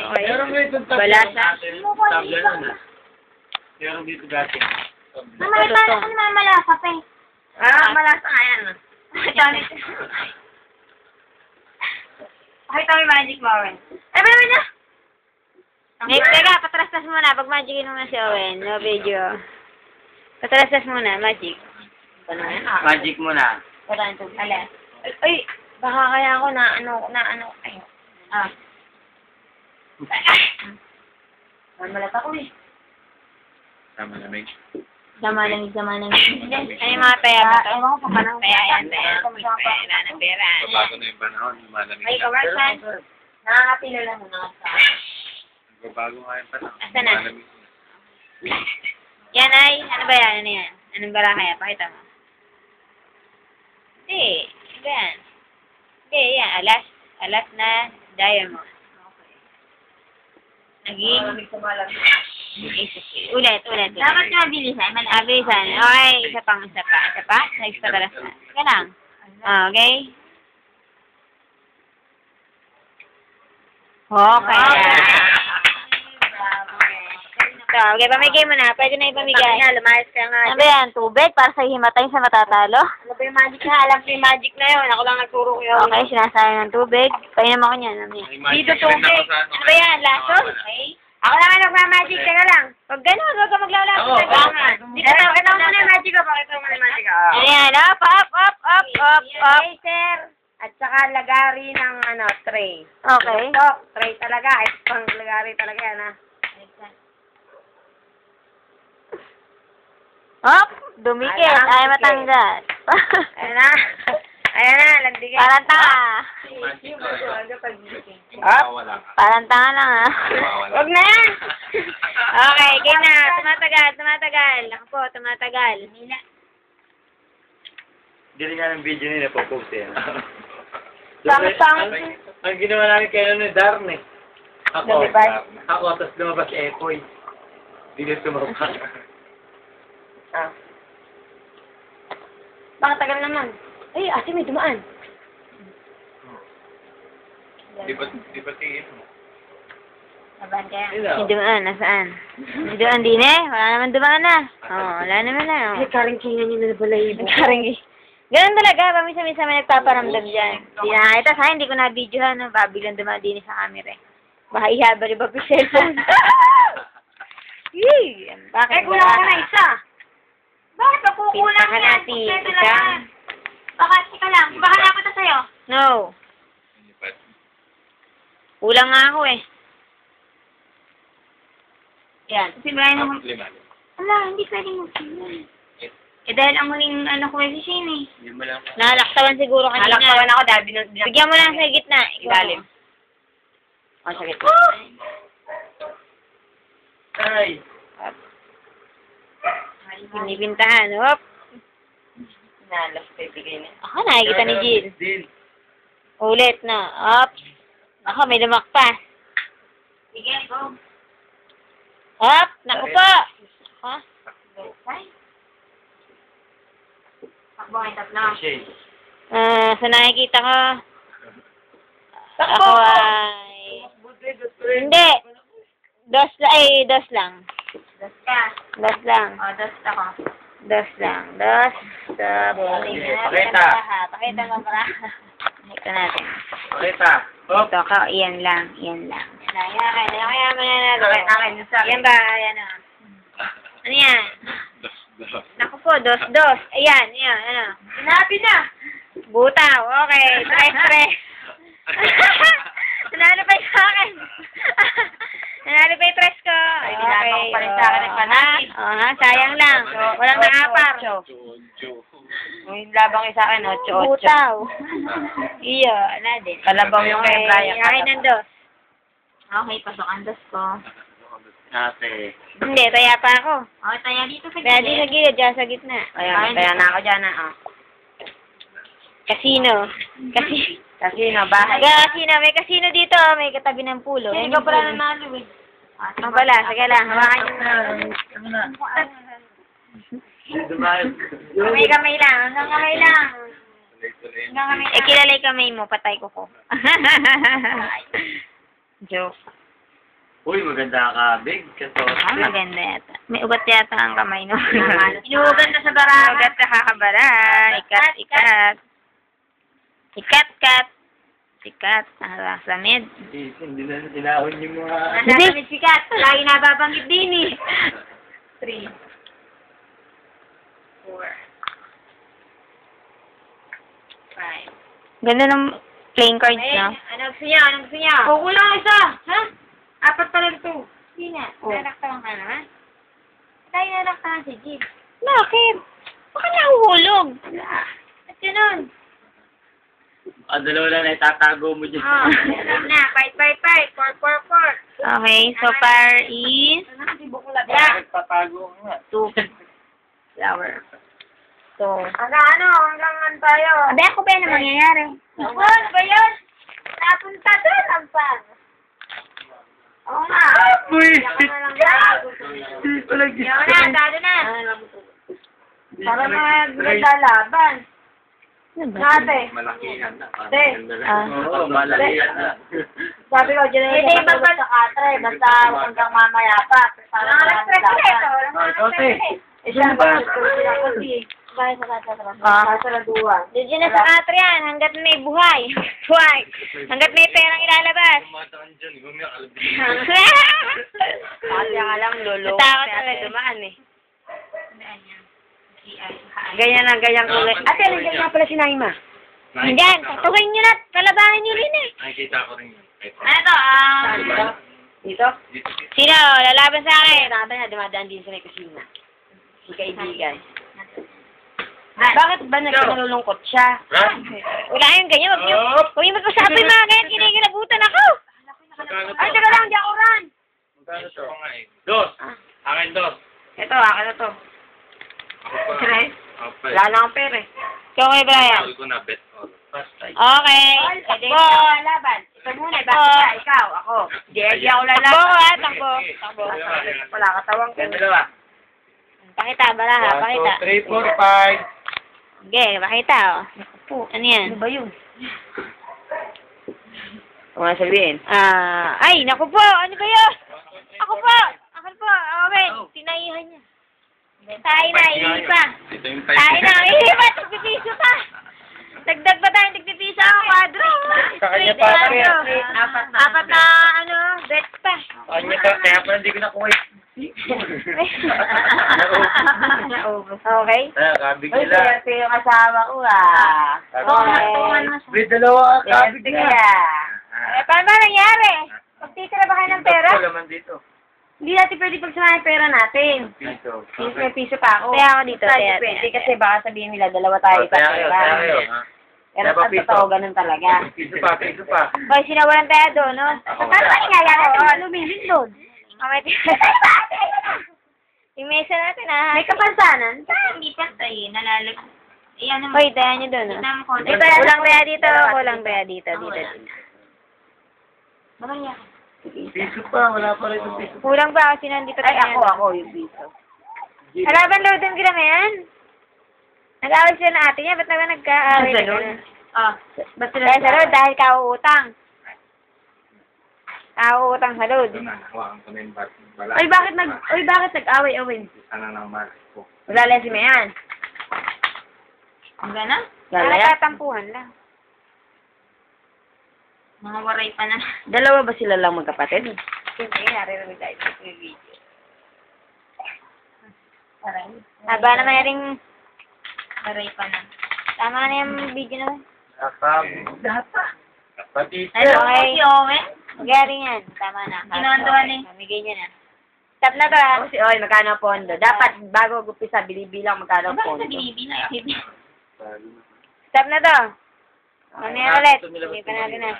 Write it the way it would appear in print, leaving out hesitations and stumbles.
Okay. Balasa. Tabla nun ah. Meron dito dati. Mamalasa ka naman malasa pa eh. Malasa nga yan. Pakita mo yung magic mo, Owen. Ay, ba na? Teka, patrastas muna. Pag magicin mo na si Owen. No video. Patrastas muna, magic. Magic mo na. Wala nito. Ala. Ay, baka kaya ako na ano. Ay. Mamalata ko eh. Tama na, Meg. Sama lang. Ano yung mga taya ba ito? Ewan ko pa panahon. Taya yan. Pera ng pera. Bago na yung panahon, lumalamig Ay, na. kawarsan. Nakakapilala mo na sa... Nagbabago nga yung panahon. Asan na? Lumalamig na. Yan ay, ano ba yan? Ano yan? Anong bara kaya? Pakita mo. Hindi. Ano yan? Hindi, yan. Alas na diamond. Naging... Ulit. Dapat nga bilisan. Bilisan. Okay, isa pa. Isa pa? Next pa talas na. Sige lang. Okay. Okay. So, okay, pamigay mo na. Pwede na ipamigay. Lumayas ka nga. Ano ba yan? Tubig? Para sa himatay sa matatalo? Ano ba yung magic na? Alam ko yung magic na yun. Ako lang nagturo ko yun. Okay, sinasayang ng tubig. Painom ako niyan. Dito tubig. Ano ba yan? Lason? Okay. Ako lang nagmamagic. Teka lang. Pag ganun, huwag ka maglalakad Oo. sa gangan. Dito na. Pakita mo muna yung magic ko. Pakita mo muna yung magic ko. Ayan, up. Laser. At saka lagari ng tray. Okay. Ito, tray talaga. Ito pang lagari talaga yan ha. Hop, dumikit. Ay, matanggal. Ayan na. Landigan. Parang tanga. Wala ka. Parang tanga lang ah. Huwag na yan. Okay, game na. Tumatagal. Ako po, tumatagal. Hindi rin nga ng video nila po-post eh. Pangit. Ang ginawa namin kayo ni Darn eh. Lumabas? Ako, tapos lumabas si Epoy. Hindi na tumabas. Baka tagal naman. Ay, ate may dumaan. Di ba tingin mo? Laban kaya. Yung dumaan, nasaan? Yung dumaan din eh. Wala naman dumaan na. Wala naman na. Ay, karingkingan niyo na balayibo. Ganun talaga. Pamisa-misa may nagpaparamdam dyan. Hindi na. Ito sa hindi ko na-videohan. No? Biglang dumaan din sa camera eh. Baka ihaba-riba ko cellphone. Bakit? Kulang ka na isa. Bakit pa kukulang Pinta ka yan? natin. Kompleto Isa. naman. Baka, tika lang. Baka napunta sa'yo. No. Kulang nga ako eh. Yan. Kasi bayan naman. Lima. Wala, hindi pwedeng magsimula. Dahil ang huling ko si Shane eh. Hindi mo lang. Nalaktawan siguro kanina. Nalaktawan ako dahil Bigyan mo lang sa gitna. Ilalim. Sa gitna. Ay! Pinipintahan. Hop. Nalas, bibigay na. Ako, nakikita ni Jill. Jill. Ulit na. Hop. Ako, may lumakpas. Sige, go. Hop. Naku po. Ha? Takbo kayo tatlo. Shane. Sa nakikita ko, Takbo! ako ay... Hindi. Dos lang. Dos ka. Dos lang. O, dos ako. Dos lang. Dos. Pakita. Pakita mo para. Ito natin. Pakita. Hop. Ito ka. Iyan lang. Yan. Kaya mo na natin. Akin, sa akin. Yan ba? Ayan o. Ano yan? Dos. Naku po. Dos. Ayan. Ano? Sinabi na! Butaw. Okay. Tres. Nanalo pa yung sa akin. Nanalo pa yung tres ko. Ay, ginagawa ko pa rin sa akin ng panahit. Sayang lang. Walang nakapar. Yung labang yung sa akin, 8-8. Butaw. Iyo. Ano din. Kalabaw yung kay Brian. Akin ng dos. Okay, pasok ang dos ko. Ate. Hindi. Taya pa ako. Okay, tayo dito sa Kaya di sa gilid. Diyan sa gitna. Ayan, kaya na ako dyan na. Casino. Casino, bahay. Casino. May casino dito. May katabi ng pulo. Hindi ka pala nanalo eh. Ang pala. Sige lang. Hawakan niyo. Kamay lang. Hanggang kamay lang. Kilala yung kamay mo. Patay ko ko. Joke. Uy, maganda ka, big. Ah, maganda yata. May ugat yata ang kamay no. Inuugat na sa bara. Ugat na kakabara. Ikat, ikat. Ikat, kat. Ikat. Sa mid. Hindi na sinahon yung mga... Nasa kami sikat. Lagi nababanggit din eh. 3, 4, 5. Ganda ng playing cards, no? Ano gusto niya? Ano gusto niya? Kukulang isa. Ha? 4 pa lang ito. Hindi nga. Oh. Nanaktawan ka naman. Tayo nanaktawan si Jeep. Bakit? Baka nahuhulog. At ganun. Dalawa lang na itatago mo dyan. Oh, alam na. 5, 4, 4. Okay, so far is Yeah. Tatago nga. 2 flower. So, Hanggang ano tayo? abe ako ba na mangyayari? Ano ba yun? Napunta doon ang pan. Oo nga. Uy! Yakan na lang yan. Walang Yakan na, dado na. Para maglalaban. Ano ba? Dati. Malakihan na. Hindi. Oo, malakihan na. Sabi ko, dyan na yung iba pa sa katre. Basta hanggang mamaya pa. Para Tote. Isang ba? Bahay sa katra. Ah. Saraduan. Diyan na sa katre yan, hanggat may buhay. Buhay. Hanggat may perang ilalabas. Tumataan dyan. Gumiyak alabing. Kasi nga lang, lolo. Natakot talaga. Dumaan eh. Ganyan ang ganyang kulay. Ate, nandiyan nga pala si Naima. Diyan, tatuhin nyo na. Palabanan nyo rin eh. Nakikita ko rin yun. Ano to? Dito? Sino? Lalaban sa akin. Nakata na, dumadaan din sa may kusina. Si kaibigan. Bakit ba nalulungkot siya? Wala yung ganyan. Huwag yung mag-usapan yung mga ganyan. Kinikilabutan ako. Ay, teka lang, di ako ran. Magkano to? Dos. Akin dos. Ito, akin na to. Tres? Wala na akong pera eh. Ikaw kay Brian. Sabi ko na bet. Okay. Takbo! Laban. Ito muna, bakit ka? Ikaw, ako. Di ako Takbo ko lalaban. Takbo. Takbo. Wala katawang ko. Dalawa. Pakita, baraha. Pakita. 1, 2, 3, 4, 5. Okay, pakita oh. Po, ano yan? Ano ba yun? Ano nga sabihin? Ay, naku po. Ano ba yun? Ako po. Akin po. Okay. Tinaihan niya. Tayo na, ihi pa. Ito yung Tayo na, ihi pa. Tigpipiso pa. Dagdag pa tayo, tigpipiso ako, kwadro. Kakanya pa, kaya. Apat na, ano, bet pa. Kanya pa, kaya pa hindi ko nakuha. Okay? Kabig Uy, nila. swerte yung asawa ko ah. May dalawa kabig Swerte nila. kaya. Paano ba nangyari? Magtitira ba kayo ng pera? Ito naman dito. Hindi natin pwede pagsamahin yung pera natin. Piso. May piso pa ako. Kaya ako dito, Tayo kaya. pwede kasi baka sabihin nila dalawa tayo sa Tayo, pera. tayo. Pero Kaya pa sa piso. totoo, ganun talaga. Piso pa, piso pa. Hoy, sinawalan tayo doon, no? Ako. Paano ba nangyari ako? Lumilin doon. Yung mesa natin, ah. May kapansanan. Hindi pa tayo, nalalag. Iyan naman. Hoy, tayo nyo doon, no? Ito, Kulang tayo dito, kulang tayo dito, dito. Piso pa, wala pa rin yung piso. Kulang pa kasi nandito Ay, tayo. ako yung piso. Halaban daw din kita na yan. Nag-awal sila na ate niya, ba't naman nagka-awal Sa salon? Ah, ba't sila Dahil sa load, dahil kauutang. Kauutang sa load. Ito na, hawakan ko na yung bala. Ay, bakit nag-away-away? Sana ng mas ko. Wala lang si Mayan. Ang gana? Wala yan? Tatampuhan lang. Mga waray pa na. Dalawa ba sila lang magkapatid? Hindi, naririnig tayo sa video. Haba naman na rin waray pa na. Tama na yung video naman. Pati Ano, okay? Si Owen? Magaling yan. Tama na. Kinondohan eh. Mamigay niya na. Stop na to ah. Si Oy, magkano ang pondo? Dapat bago gupisa, binibilang magkano ang pondo. Stop na to. Mamaya ulit. Hindi pa natin na.